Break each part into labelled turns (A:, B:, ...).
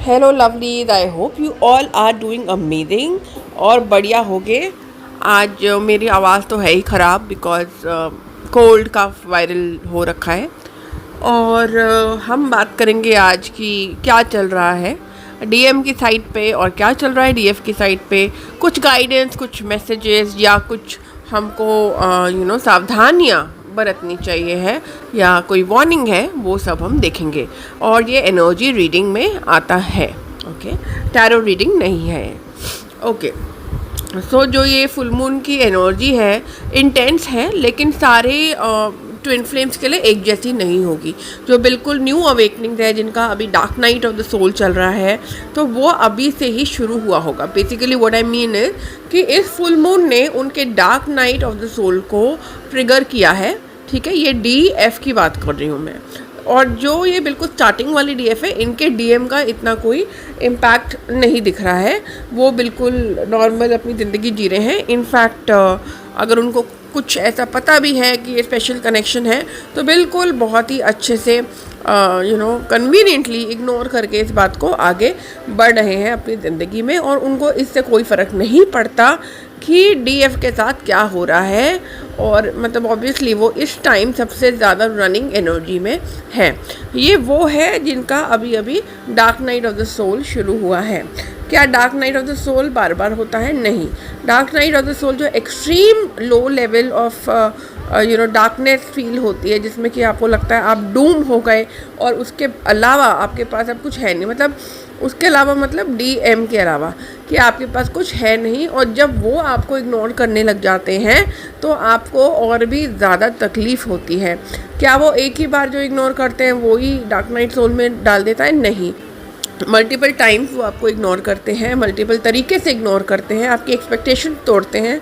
A: Hello lovelies, I hope you all are doing amazing और बढ़िया होगे। आज मेरी आवाज़ तो है ही ख़राब बिकॉज कोल्ड का वायरल हो रखा है। और हम बात करेंगे आज की क्या चल रहा है डीएम की साइट पे और क्या चल रहा है डीएफ की साइट पे। कुछ गाइडेंस, कुछ मैसेजेस या कुछ हमको सावधानियाँ बरतनी चाहिए है या कोई वार्निंग है, वो सब हम देखेंगे। और ये एनर्जी रीडिंग में आता है, ओके, टैरो रीडिंग नहीं है। ओके, सो जो ये फुल मून की एनर्जी है इंटेंस है, लेकिन सारे ट्विन फ्लेम्स के लिए एक जैसी नहीं होगी। जो बिल्कुल न्यू अवेकनिंग है, जिनका अभी dark night of the soul चल रहा है, तो वो अभी से ही शुरू हुआ होगा। Basically what I mean is कि इस फुल मून ने उनके dark night of the soul को ट्रिगर किया है। ठीक है, ये डीएफ की बात कर रही हूँ मैं। और जो ये बिल्कुल स्टार्टिंग वाली डीएफ है, इनके डीएम का इतना कोई इम्पैक्ट नहीं दिख रहा है। वो बिल्कुल नॉर्मल अपनी ज़िंदगी जी रहे हैं। इनफैक्ट अगर उनको कुछ ऐसा पता भी है कि ये स्पेशल कनेक्शन है, तो बिल्कुल बहुत ही अच्छे से कन्वीनियंटली इग्नोर करके इस बात को आगे बढ़ रहे हैं अपनी ज़िंदगी में। और उनको इससे कोई फ़र्क नहीं पड़ता कि डीएफ के साथ क्या हो रहा है। और मतलब ऑब्वियसली वो इस टाइम सबसे ज़्यादा रनिंग एनर्जी में है। ये वो है जिनका अभी अभी dark night of the soul शुरू हुआ है। क्या dark night of the soul बार बार होता है? नहीं। Dark night of the soul जो extreme low level of darkness feel होती है, जिसमें कि आपको लगता है आप डूम हो गए और उसके अलावा आपके पास अब कुछ है नहीं। मतलब उसके अलावा, मतलब डीएम के अलावा कि आपके पास कुछ है नहीं। और जब वो आपको इग्नोर करने लग जाते हैं तो आपको और भी ज़्यादा तकलीफ़ होती है। क्या वो एक ही बार जो इग्नोर करते हैं वो ही डार्क नाइट सोल में डाल देता है? नहीं, मल्टीपल टाइम्स वो आपको इग्नोर करते हैं, मल्टीपल तरीके से इग्नोर करते हैं, आपकी एक्सपेक्टेशन तोड़ते हैं।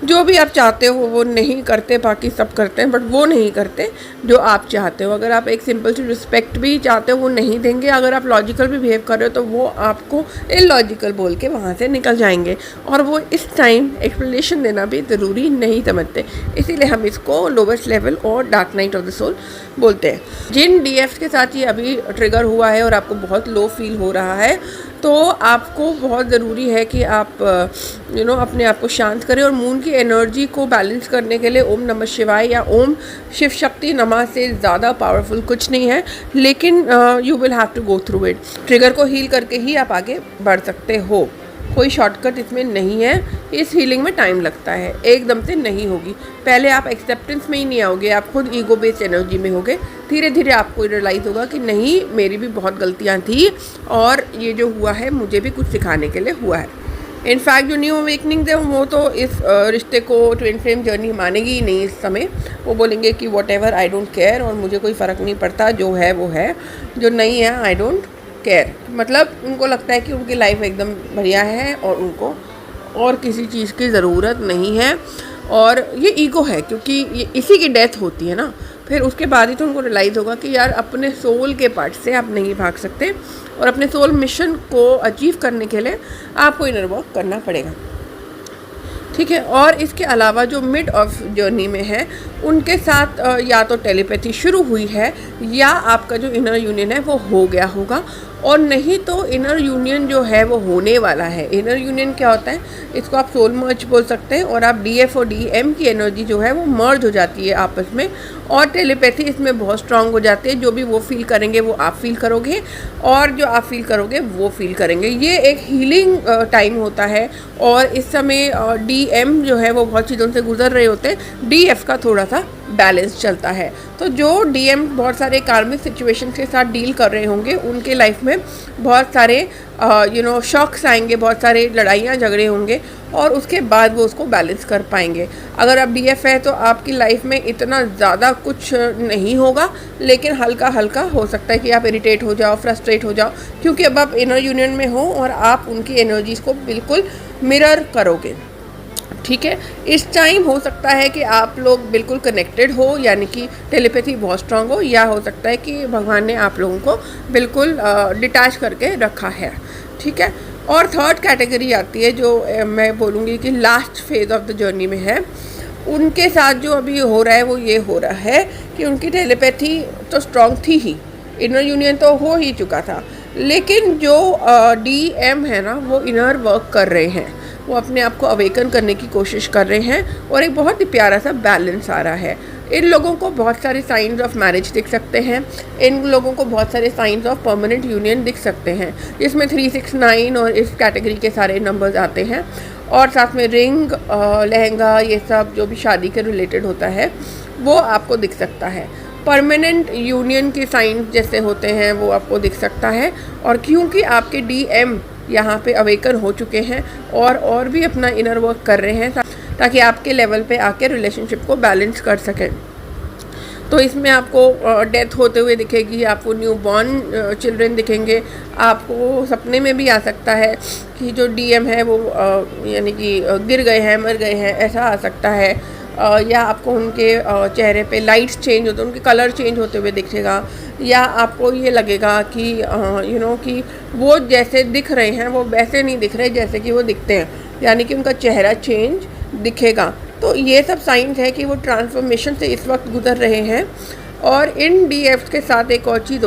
A: जो भी आप चाहते हो वो नहीं करते, बाकी सब करते हैं, बट वो नहीं करते जो आप चाहते हो। अगर आप एक सिंपल सी रिस्पेक्ट भी चाहते हो वो नहीं देंगे। अगर आप लॉजिकल भी बिहेव कर रहे हो तो वो आपको इलॉजिकल बोल के वहाँ से निकल जाएंगे। और वो इस टाइम एक्सप्लेनेशन देना भी ज़रूरी नहीं समझते, इसीलिए हम इसको लोवेस्ट लेवल और dark night of the soul बोलते हैं। जिन डीएफ के साथ ये अभी ट्रिगर हुआ है और आपको बहुत लो फील हो रहा है, तो आपको बहुत ज़रूरी है कि आप अपने आप को शांत करें। और मून की एनर्जी को बैलेंस करने के लिए ओम नमः शिवाय या ओम शिव शक्ति नमः से ज़्यादा पावरफुल कुछ नहीं है। लेकिन you will have to go through it. Trigger को हील करके ही आप आगे बढ़ सकते हो, कोई शॉर्टकट इसमें नहीं है। इस हीलिंग में टाइम लगता है, एकदम से नहीं होगी। पहले आप एक्सेप्टेंस में ही नहीं आओगे, आप खुद ईगो बेस्ड एनर्जी में होगे। धीरे धीरे आपको रियलाइज़ होगा कि नहीं, मेरी भी बहुत गलतियाँ थी और ये जो हुआ है मुझे भी कुछ सिखाने के लिए हुआ है। इनफैक्ट जो न्यू अवेकनिंग है वो तो इस रिश्ते को ट्विन फ्लेम जर्नी मानेगी ही नहीं इस समय। वो बोलेंगे कि what ever, I don't care, और मुझे कोई फ़र्क नहीं पड़ता, जो है वो है, जो नहीं है आई डोंट केयर। मतलब उनको लगता है कि उनकी लाइफ एकदम बढ़िया है और उनको और किसी चीज़ की ज़रूरत नहीं है। और ये ईगो है, क्योंकि ये इसी की डेथ होती है ना, फिर उसके बाद ही तो उनको रियलाइज़ होगा कि यार अपने सोल के पार्ट से आप नहीं भाग सकते और अपने सोल मिशन को अचीव करने के लिए आपको इनर वर्क करना पड़ेगा। ठीक है। और इसके अलावा जो मिड ऑफ जर्नी में है उनके साथ या तो टेलीपैथी शुरू हुई है या आपका जो इनर यूनियन है वो हो गया होगा, और नहीं तो इनर यूनियन जो है वो होने वाला है। इनर यूनियन क्या होता है? इसको आप सोल मर्ज बोल सकते हैं। और आप डीएफ और डीएम की एनर्जी जो है वो मर्ज हो जाती है आपस में, और टेलीपैथी इसमें बहुत स्ट्रांग हो जाती है। जो भी वो फील करेंगे वो आप फील करोगे, और जो आप फील करोगे वो फील करेंगे। ये एक हीलिंग टाइम होता है। और इस समय डीएम जो है वो बहुत चीज़ों से गुजर रहे होते हैं, डीएफ का थोड़ा सा बैलेंस चलता है। तो जो डीएम बहुत सारे कार्मिक सिचुएशन के साथ डील कर रहे होंगे, उनके लाइफ में बहुत सारे शॉक्स आएंगे, बहुत सारे लड़ाइयाँ झगड़े होंगे, और उसके बाद वो उसको बैलेंस कर पाएंगे। अगर आप डीएफ है तो आपकी लाइफ में इतना ज़्यादा कुछ नहीं होगा, लेकिन हल्का हल्का हो सकता है कि आप इरिटेट हो जाओ, फ्रस्ट्रेट हो जाओ, क्योंकि अब आप इनर यूनियन में हो और आप उनकी एनर्जीज़ को बिल्कुल मिरर करोगे। ठीक है। इस टाइम हो सकता है कि आप लोग बिल्कुल कनेक्टेड हो, यानी कि टेलीपैथी बहुत स्ट्रांग हो, या हो सकता है कि भगवान ने आप लोगों को बिल्कुल डिटैच करके रखा है। ठीक है। और थर्ड कैटेगरी आती है जो मैं बोलूँगी कि last phase of the journey में है। उनके साथ जो अभी हो रहा है वो ये हो रहा है कि उनकी टेलीपैथी तो स्ट्रांग थी ही, इनर यूनियन तो हो ही चुका था, लेकिन जो DM है ना, वो इनर वर्क कर रहे हैं, वो अपने आप को अवेकन करने की कोशिश कर रहे हैं और एक बहुत ही प्यारा सा बैलेंस आ रहा है। इन लोगों को बहुत सारे साइंस ऑफ मैरिज दिख सकते हैं, इन लोगों को बहुत सारे साइंस ऑफ परमानेंट यूनियन दिख सकते हैं, जिसमें 369 और इस कैटेगरी के सारे नंबर्स आते हैं। और साथ में रिंग, लहंगा, ये सब जो भी शादी के रिलेटेड होता है वो आपको दिख सकता है। परमानेंट यूनियन के साइंस जैसे होते हैं वो आपको दिख सकता है। और क्योंकि आपके DM यहाँ पे अवेकन हो चुके हैं और भी अपना इनर वर्क कर रहे हैं ताकि आपके लेवल पे आके रिलेशनशिप को बैलेंस कर सकें, तो इसमें आपको डेथ होते हुए दिखेगी, आपको न्यू बॉर्न चिल्ड्रन दिखेंगे, आपको सपने में भी आ सकता है कि जो DM है वो यानी कि गिर गए हैं, मर गए हैं, ऐसा आ सकता है। या आपको उनके चेहरे पे लाइट्स चेंज होते, उनके कलर चेंज होते हुए दिखेगा, या आपको ये लगेगा कि कि वो जैसे दिख रहे हैं वो वैसे नहीं दिख रहे जैसे कि वो दिखते हैं, यानी कि उनका चेहरा चेंज दिखेगा। तो ये सब साइंस है कि वो ट्रांसफॉर्मेशन से इस वक्त गुजर रहे हैं। और इन DFs के साथ एक और चीज़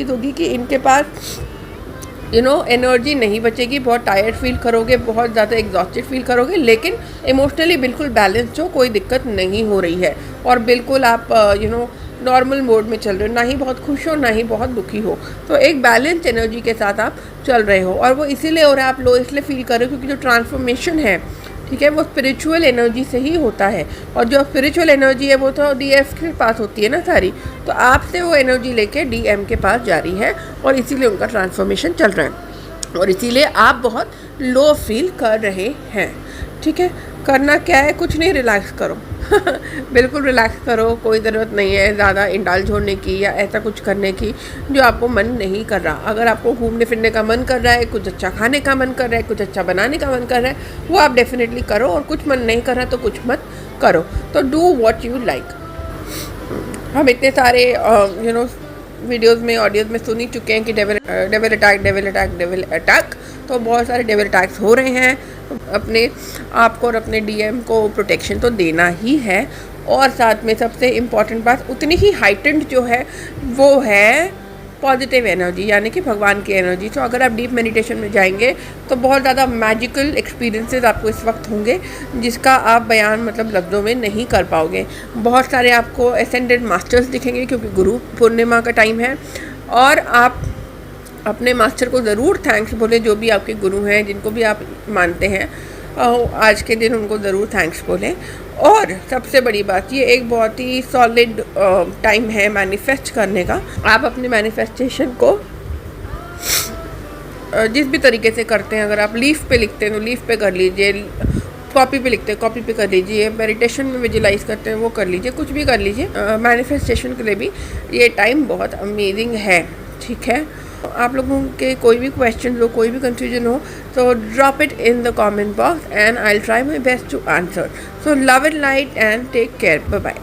A: होगी, कि इनके पास एनर्जी नहीं बचेगी, बहुत टायर्ड फील करोगे, बहुत ज़्यादा एग्जॉस्टेड फील करोगे, लेकिन इमोशनली बिल्कुल बैलेंस हो, कोई दिक्कत नहीं हो रही है और बिल्कुल आप नॉर्मल मोड में चल रहे हो, ना ही बहुत खुश हो ना ही बहुत दुखी हो, तो एक बैलेंस एनर्जी के साथ आप चल रहे हो। और वो इसीलिए हो रहा है, आप लो इसलिए फील कर रहे हो क्योंकि जो ट्रांसफॉर्मेशन है, ठीक है, वो स्पिरिचुअल एनर्जी से ही होता है। और जो स्पिरिचुअल एनर्जी है वो तो DF के पास होती है ना सारी, तो आपसे वो एनर्जी लेके DM के पास जा रही है और इसीलिए उनका ट्रांसफॉर्मेशन चल रहा है और इसीलिए आप बहुत लो फील कर रहे हैं। ठीक है, करना क्या है, कुछ नहीं, रिलैक्स करो बिल्कुल रिलैक्स करो, कोई ज़रूरत नहीं है ज़्यादा इंडल्ज होने की या ऐसा कुछ करने की जो आपको मन नहीं कर रहा। अगर आपको घूमने फिरने का मन कर रहा है, कुछ अच्छा खाने का मन कर रहा है, कुछ अच्छा बनाने का मन कर रहा है, वो आप डेफिनेटली करो, और कुछ मन नहीं कर रहा तो कुछ मत करो। तो डू व्हाट यू लाइक। हम इतने सारे वीडियोस में, ऑडियोज में सुन ही चुके हैं कि डेविल अटैक, तो बहुत सारे डेविल अटैक्स हो रहे हैं। अपने आप को और अपने DM को प्रोटेक्शन तो देना ही है। और साथ में सबसे इम्पॉर्टेंट बात, उतनी ही हाइटेंड जो है वो है पॉजिटिव एनर्जी, यानी कि भगवान की एनर्जी। तो अगर आप डीप मेडिटेशन में जाएंगे तो बहुत ज़्यादा मैजिकल एक्सपीरियंसेस आपको इस वक्त होंगे जिसका आप बयान लफ्ज़ों में नहीं कर पाओगे। बहुत सारे आपको असेंडेड मास्टर्स दिखेंगे क्योंकि गुरु पूर्णिमा का टाइम है, और आप अपने मास्टर को ज़रूर थैंक्स बोले, जो भी आपके गुरु हैं, जिनको भी आप मानते हैं, आज के दिन उनको ज़रूर थैंक्स बोलें। और सबसे बड़ी बात, ये एक बहुत ही सॉलिड टाइम है मैनिफेस्ट करने का। आप अपने मैनिफेस्टेशन को जिस भी तरीके से करते हैं, अगर आप लीफ पे लिखते हैं तो लीफ पे कर लीजिए, कॉपी पे लिखते हैं कॉपी पे कर लीजिए, मेडिटेशन में विजुलाइज करते हैं वो कर लीजिए, कुछ भी कर लीजिए। मैनिफेस्टेशन के लिए भी ये टाइम बहुत अमेजिंग है। ठीक है, आप लोगों के कोई भी क्वेश्चन हो, कोई भी कंफ्यूजन हो, तो drop it in the comment box and I will try my best to answer. So love it, light and take care, bye bye.